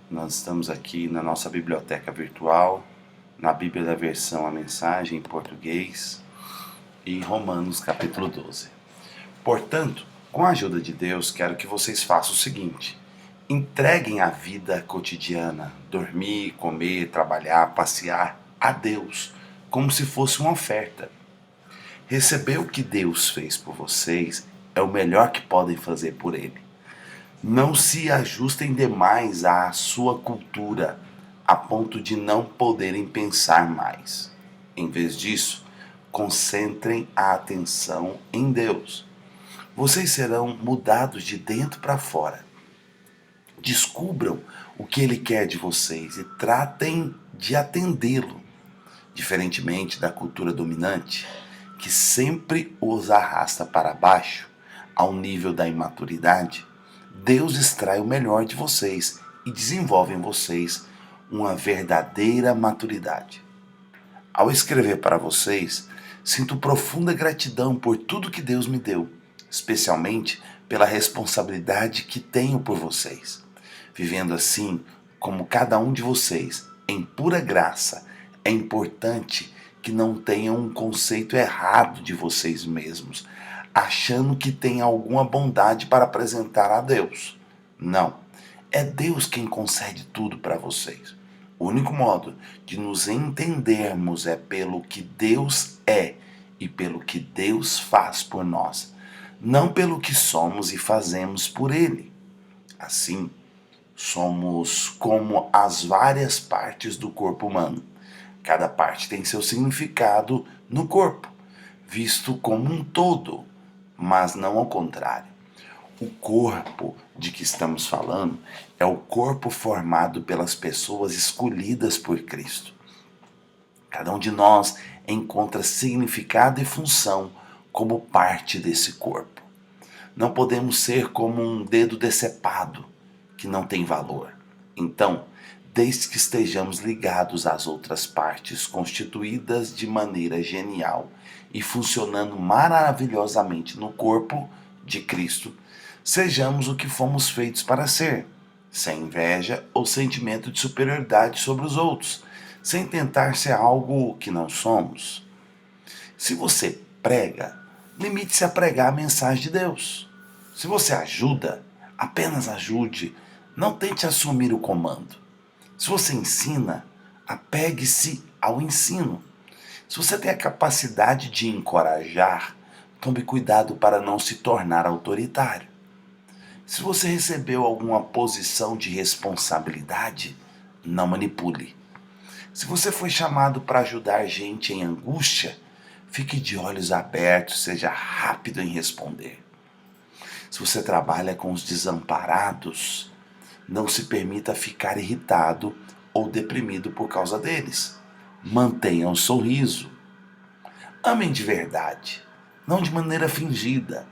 Nós estamos aqui na nossa biblioteca virtual, na Bíblia da Versão A Mensagem em português e Romanos capítulo 12. Portanto, com a ajuda de Deus, quero que vocês façam o seguinte: entreguem a vida cotidiana, dormir, comer, trabalhar, passear, a Deus, como se fosse uma oferta. Receber o que Deus fez por vocês é o melhor que podem fazer por Ele. Não se ajustem demais à sua cultura, a ponto de não poderem pensar mais. Em vez disso, concentrem a atenção em Deus. Vocês serão mudados de dentro para fora. Descubram o que Ele quer de vocês e tratem de atendê-lo. Diferentemente da cultura dominante, que sempre os arrasta para baixo, ao nível da imaturidade, Deus extrai o melhor de vocês e desenvolve em vocês uma verdadeira maturidade. Ao escrever para vocês, sinto profunda gratidão por tudo que Deus me deu, especialmente pela responsabilidade que tenho por vocês. Vivendo assim, como cada um de vocês, em pura graça, é importante que não tenham um conceito errado de vocês mesmos, achando que tem alguma bondade para apresentar a Deus. Não, é Deus quem concede tudo para vocês. O único modo de nos entendermos é pelo que Deus é e pelo que Deus faz por nós, não pelo que somos e fazemos por Ele. Assim, somos como as várias partes do corpo humano. Cada parte tem seu significado no corpo, visto como um todo, mas não ao contrário. O corpo de que estamos falando é o corpo formado pelas pessoas escolhidas por Cristo. Cada um de nós encontra significado e função como parte desse corpo. Não podemos ser como um dedo decepado, que não tem valor. Então, desde que estejamos ligados às outras partes constituídas de maneira genial e funcionando maravilhosamente no corpo de Cristo, sejamos o que fomos feitos para ser, sem inveja ou sentimento de superioridade sobre os outros, sem tentar ser algo que não somos. Se você prega, limite-se a pregar a mensagem de Deus. Se você ajuda, apenas ajude, não tente assumir o comando. Se você ensina, apegue-se ao ensino. Se você tem a capacidade de encorajar, tome cuidado para não se tornar autoritário. Se você recebeu alguma posição de responsabilidade, não manipule. Se você foi chamado para ajudar gente em angústia, fique de olhos abertos, seja rápido em responder. Se você trabalha com os desamparados, não se permita ficar irritado ou deprimido por causa deles. Mantenha um sorriso. Amem de verdade, não de maneira fingida.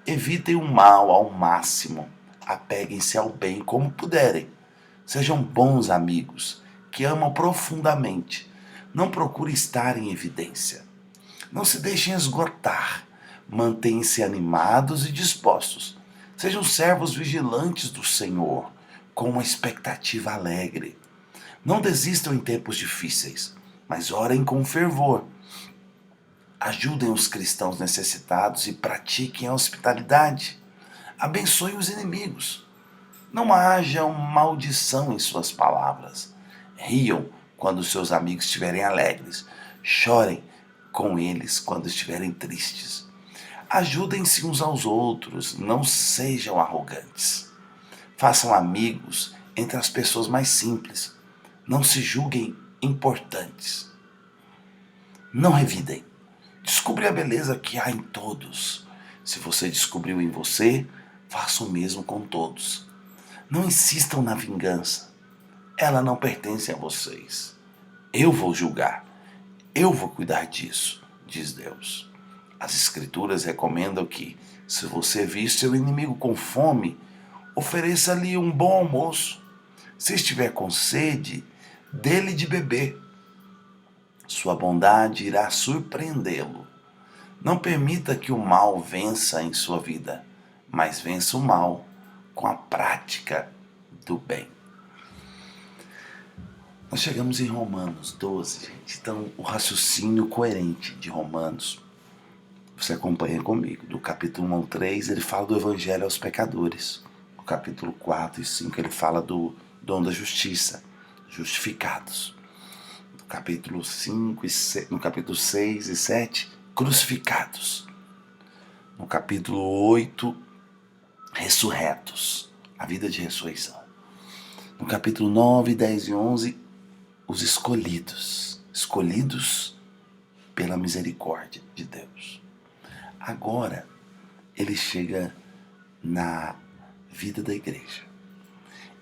Evitem o mal ao máximo. Apeguem-se ao bem como puderem. Sejam bons amigos, que amam profundamente. Não procure estar em evidência. Não se deixem esgotar. Mantenham-se animados e dispostos. Sejam servos vigilantes do Senhor, com uma expectativa alegre. Não desistam em tempos difíceis, mas orem com fervor. Ajudem os cristãos necessitados e pratiquem a hospitalidade. Abençoem os inimigos. Não haja uma maldição em suas palavras. Riam quando seus amigos estiverem alegres. Chorem com eles quando estiverem tristes. Ajudem-se uns aos outros, não sejam arrogantes. Façam amigos entre as pessoas mais simples. Não se julguem importantes. Não revidem. Descubra a beleza que há em todos. Se você descobriu em você, faça o mesmo com todos. Não insistam na vingança. Ela não pertence a vocês. Eu vou julgar. Eu vou cuidar disso, diz Deus. As Escrituras recomendam que, se você vir seu inimigo com fome, ofereça-lhe um bom almoço. Se estiver com sede, dê-lhe de beber. Sua bondade irá surpreendê-lo. Não permita que o mal vença em sua vida, mas vença o mal com a prática do bem. Nós chegamos em Romanos 12, gente. Então, o raciocínio coerente de Romanos, você acompanha comigo. Do capítulo 1 ao 3, ele fala do evangelho aos pecadores. No capítulo 4 e 5, ele fala do dom da justiça, justificados. No capítulo 5 e 6, no capítulo 6 e 7, crucificados. No capítulo 8, ressurretos, a vida de ressurreição. No capítulo 9, 10 e 11, os escolhidos, escolhidos pela misericórdia de Deus. Agora, ele chega na vida da igreja.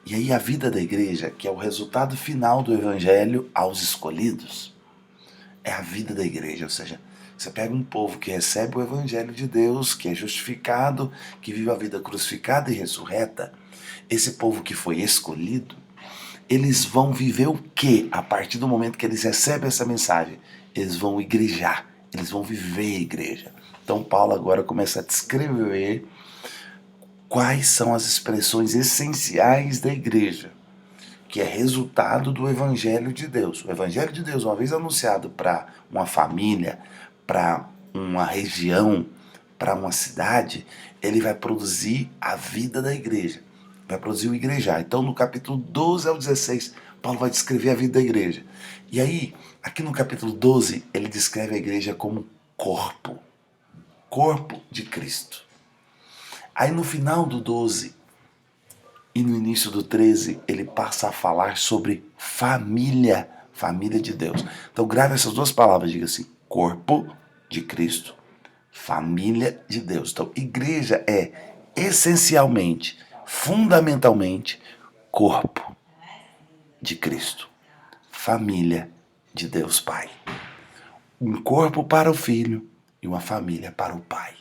E aí a vida da igreja, que é o resultado final do evangelho aos escolhidos, é a vida da igreja, ou seja, você pega um povo que recebe o evangelho de Deus, que é justificado, que vive a vida crucificada e ressurreta, esse povo que foi escolhido, eles vão viver o quê? A partir do momento que eles recebem essa mensagem, eles vão igrejar, eles vão viver a igreja. Então Paulo agora começa a descrever quais são as expressões essenciais da igreja, que é resultado do Evangelho de Deus. O Evangelho de Deus, uma vez anunciado para uma família, para uma região, para uma cidade, ele vai produzir a vida da igreja, vai produzir o igrejar. Então, no capítulo 12 ao 16, Paulo vai descrever a vida da igreja. E aí, aqui no capítulo 12, ele descreve a igreja como corpo de Cristo. Aí no final do 12 e no início do 13, ele passa a falar sobre família de Deus. Então grave essas duas palavras, diga assim, corpo de Cristo, família de Deus. Então igreja é essencialmente, fundamentalmente, corpo de Cristo, família de Deus Pai. Um corpo para o Filho e uma família para o Pai.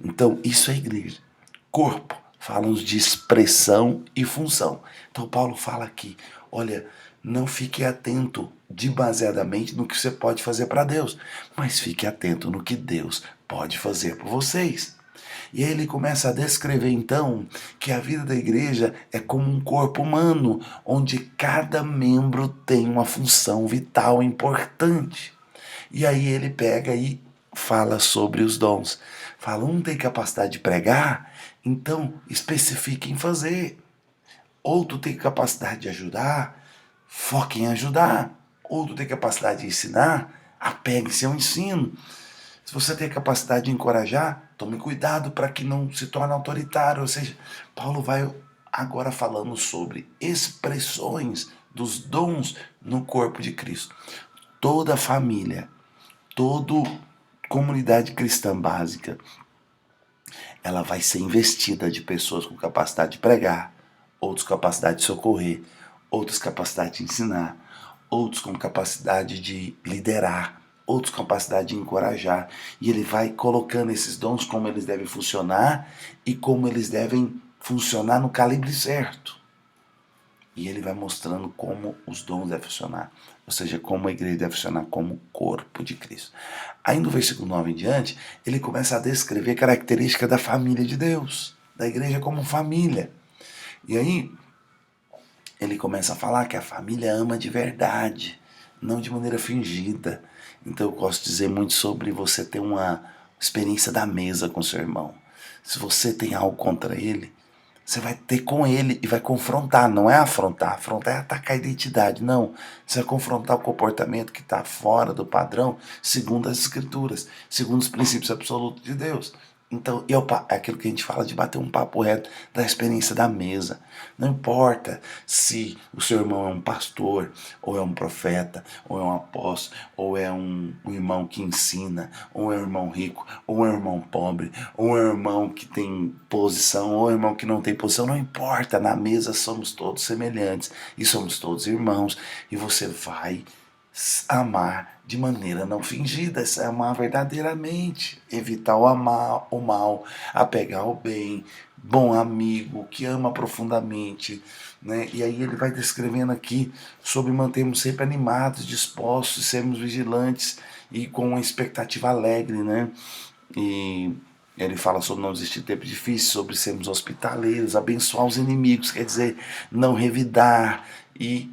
Então isso é igreja. Corpo, falamos de expressão e função. Então Paulo fala aqui, olha, não fique atento demasiadamente no que você pode fazer para Deus, mas fique atento no que Deus pode fazer por vocês. E aí ele começa a descrever então que a vida da igreja é como um corpo humano, onde cada membro tem uma função vital importante. E aí ele pega e fala sobre os dons. Fala, um tem capacidade de pregar, então especifique em fazer. Outro tem capacidade de ajudar, foque em ajudar. Outro tem capacidade de ensinar, apegue-se ao ensino. Se você tem capacidade de encorajar, tome cuidado para que não se torne autoritário. Ou seja, Paulo vai agora falando sobre expressões dos dons no corpo de Cristo. Toda família, toda comunidade cristã básica, ela vai ser investida de pessoas com capacidade de pregar, outros com capacidade de socorrer, outros com capacidade de ensinar, outros com capacidade de liderar, outros com capacidade de encorajar. E ele vai colocando esses dons, como eles devem funcionar e como eles devem funcionar no calibre certo. E ele vai mostrando como os dons devem funcionar. Ou seja, como a igreja deve funcionar como corpo de Cristo. Aí no versículo 9 em diante, ele começa a descrever características da família de Deus, da igreja como família. E aí ele começa a falar que a família ama de verdade, não de maneira fingida. Então eu gosto de dizer muito sobre você ter uma experiência da mesa com seu irmão. Se você tem algo contra ele, você vai ter com ele e vai confrontar, não é afrontar. Afrontar é atacar a identidade, não. Você vai confrontar o comportamento que está fora do padrão, segundo as escrituras, segundo os princípios absolutos de Deus. Então, é aquilo que a gente fala de bater um papo reto da experiência da mesa. Não importa se o seu irmão é um pastor, ou é um profeta, ou é um apóstolo, ou é um irmão que ensina, ou é um irmão rico, ou é um irmão pobre, ou é um irmão que tem posição, ou é um irmão que não tem posição. Não importa, na mesa somos todos semelhantes e somos todos irmãos. E você vai amar de maneira não fingida, amar verdadeiramente, evitar o mal, apegar ao bem, bom amigo, que ama profundamente, né? E aí ele vai descrevendo aqui sobre mantermos sempre animados, dispostos, sermos vigilantes e com uma expectativa alegre, né? E ele fala sobre não desistir de tempo difícil, sobre sermos hospitaleiros, abençoar os inimigos, quer dizer, não revidar e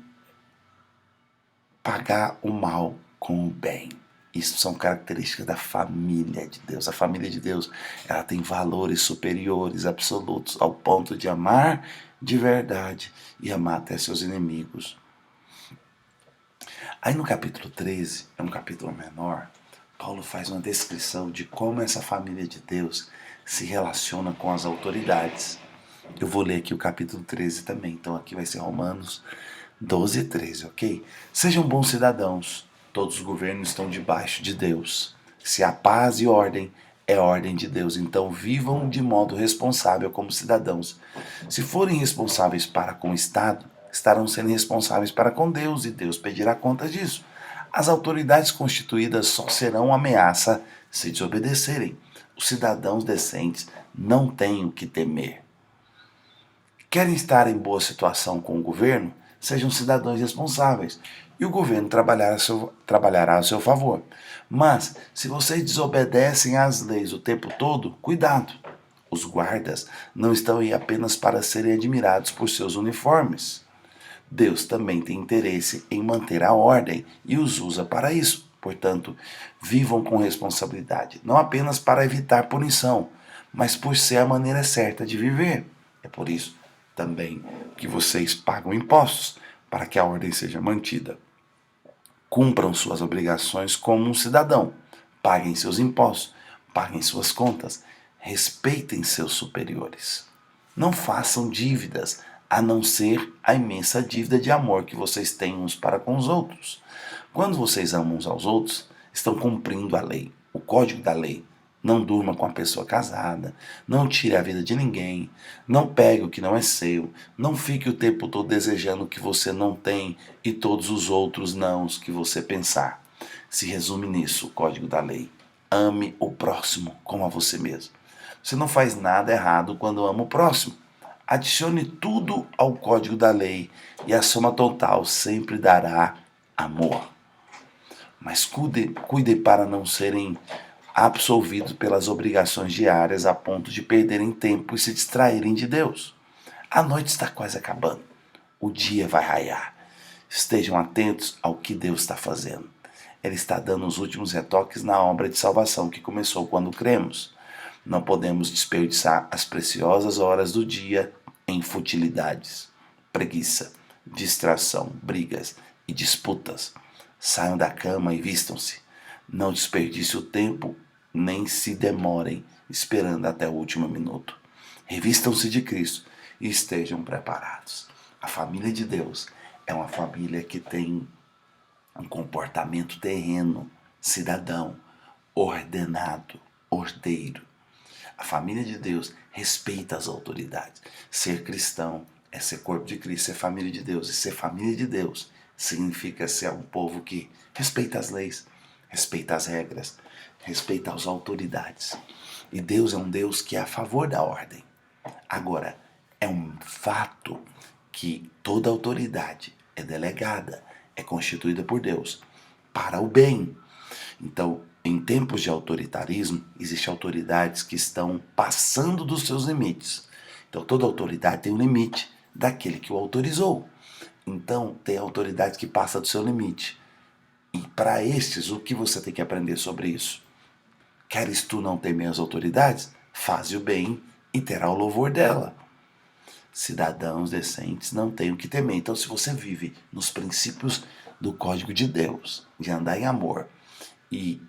pagar o mal com o bem. Isso são características da família de Deus. A família de Deus, ela tem valores superiores, absolutos, ao ponto de amar de verdade e amar até seus inimigos. Aí no capítulo 13, é um capítulo menor, Paulo faz uma descrição de como essa família de Deus se relaciona com as autoridades. Eu vou ler aqui o capítulo 13 também, então aqui vai ser Romanos 12 e 13, ok? Sejam bons cidadãos, todos os governos estão debaixo de Deus. Se há paz e ordem, é ordem de Deus, então vivam de modo responsável como cidadãos. Se forem responsáveis para com o Estado, estarão sendo responsáveis para com Deus, e Deus pedirá conta disso. As autoridades constituídas só serão uma ameaça se desobedecerem. Os cidadãos decentes não têm o que temer. Querem estar em boa situação com o governo? Sejam cidadãos responsáveis, e o governo trabalhará a seu favor. Mas, se vocês desobedecem às leis o tempo todo, cuidado! Os guardas não estão aí apenas para serem admirados por seus uniformes. Deus também tem interesse em manter a ordem e os usa para isso. Portanto, vivam com responsabilidade, não apenas para evitar punição, mas por ser a maneira certa de viver. É por isso também que vocês pagam impostos, para que a ordem seja mantida. Cumpram suas obrigações como um cidadão. Paguem seus impostos, paguem suas contas, respeitem seus superiores. Não façam dívidas, a não ser a imensa dívida de amor que vocês têm uns para com os outros. Quando vocês amam uns aos outros, estão cumprindo a lei, o código da lei. Não durma com a pessoa casada, não tire a vida de ninguém, não pegue o que não é seu, não fique o tempo todo desejando o que você não tem e todos os outros nãos que você pensar. Se resume nisso o código da lei. Ame o próximo como a você mesmo. Você não faz nada errado quando ama o próximo. Adicione tudo ao código da lei e a soma total sempre dará amor. Mas cuide para não serem absolvidos pelas obrigações diárias a ponto de perderem tempo e se distraírem de Deus. A noite está quase acabando. O dia vai raiar. Estejam atentos ao que Deus está fazendo. Ele está dando os últimos retoques na obra de salvação que começou quando cremos. Não podemos desperdiçar as preciosas horas do dia em futilidades, preguiça, distração, brigas e disputas. Saiam da cama e vistam-se. Não desperdice o tempo, nem se demorem esperando até o último minuto. Revistam-se de Cristo e estejam preparados. A família de Deus é uma família que tem um comportamento terreno, cidadão, ordenado, ordeiro. A família de Deus respeita as autoridades. Ser cristão é ser corpo de Cristo, ser família de Deus. E ser família de Deus significa ser um povo que respeita as leis, respeita as regras, respeita as autoridades. E Deus é um Deus que é a favor da ordem. Agora, é um fato que toda autoridade é delegada, é constituída por Deus para o bem. Então, em tempos de autoritarismo, existem autoridades que estão passando dos seus limites. Então, toda autoridade tem um limite daquele que o autorizou. Então, tem autoridade que passa do seu limite. E para estes, o que você tem que aprender sobre isso? Queres tu não temer as autoridades? Faze o bem e terá o louvor dela. Cidadãos decentes não têm o que temer. Então, se você vive nos princípios do código de Deus, de andar em amor,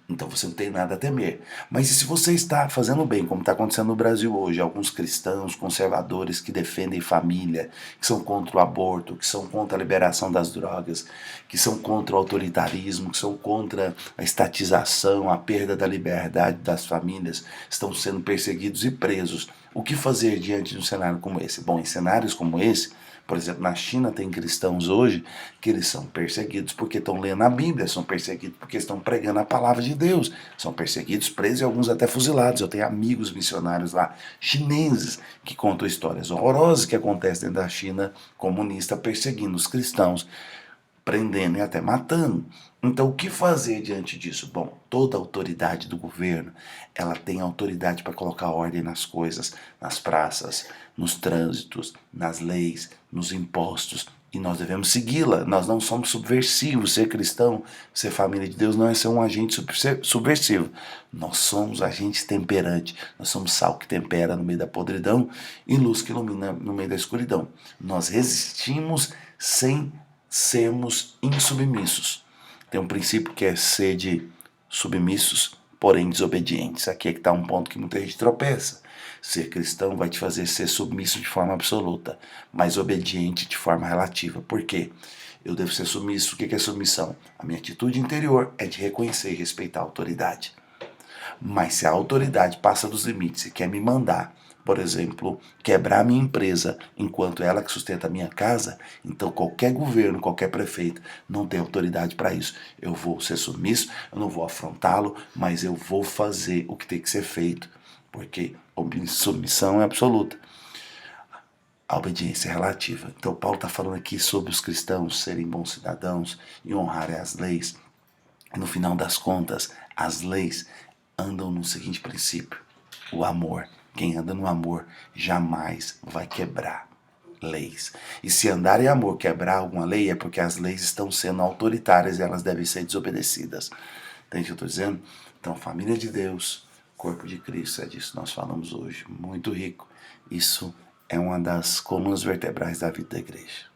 então você não tem nada a temer. Mas e se você está fazendo bem, como está acontecendo no Brasil hoje, alguns cristãos conservadores que defendem família, que são contra o aborto, que são contra a liberação das drogas, que são contra o autoritarismo, que são contra a estatização, a perda da liberdade das famílias, estão sendo perseguidos e presos. O que fazer diante de um cenário como esse? Bom, em cenários como esse, por exemplo, na China tem cristãos hoje que eles são perseguidos porque estão lendo a Bíblia, são perseguidos porque estão pregando a palavra de Deus, são perseguidos, presos e alguns até fuzilados. Eu tenho amigos missionários lá, chineses, que contam histórias horrorosas que acontecem dentro da China comunista, perseguindo os cristãos, prendendo e até matando. Então, o que fazer diante disso? Bom, toda autoridade do governo, ela tem autoridade para colocar ordem nas coisas, nas praças, nos trânsitos, nas leis, nos impostos. e nós devemos segui-la. Nós não somos subversivos. Ser cristão, ser família de Deus não é ser um agente subversivo. Nós somos agentes temperantes. Nós somos sal que tempera no meio da podridão e luz que ilumina no meio da escuridão. Nós resistimos sem sermos insubmissos. Tem um princípio que é ser de submissos, porém desobedientes. Aqui é que está um ponto que muita gente tropeça. Ser cristão vai te fazer ser submisso de forma absoluta, mas obediente de forma relativa. Por quê? Eu devo ser submisso. O que é submissão? A minha atitude interior é de reconhecer e respeitar a autoridade. Mas se a autoridade passa dos limites e quer me mandar, por exemplo, quebrar a minha empresa enquanto ela que sustenta a minha casa, então qualquer governo, qualquer prefeito não tem autoridade para isso. Eu vou ser submisso, eu não vou afrontá-lo, mas eu vou fazer o que tem que ser feito, porque submissão é absoluta. A obediência é relativa. Então Paulo está falando aqui sobre os cristãos serem bons cidadãos e honrarem as leis. E no final das contas, as leis andam no seguinte princípio: o amor. Quem anda no amor jamais vai quebrar leis. E se andar em amor quebrar alguma lei, é porque as leis estão sendo autoritárias e elas devem ser desobedecidas. Entende o que eu estou dizendo? Então, família de Deus, corpo de Cristo, é disso que nós falamos hoje. Muito rico. Isso é uma das colunas vertebrais da vida da igreja.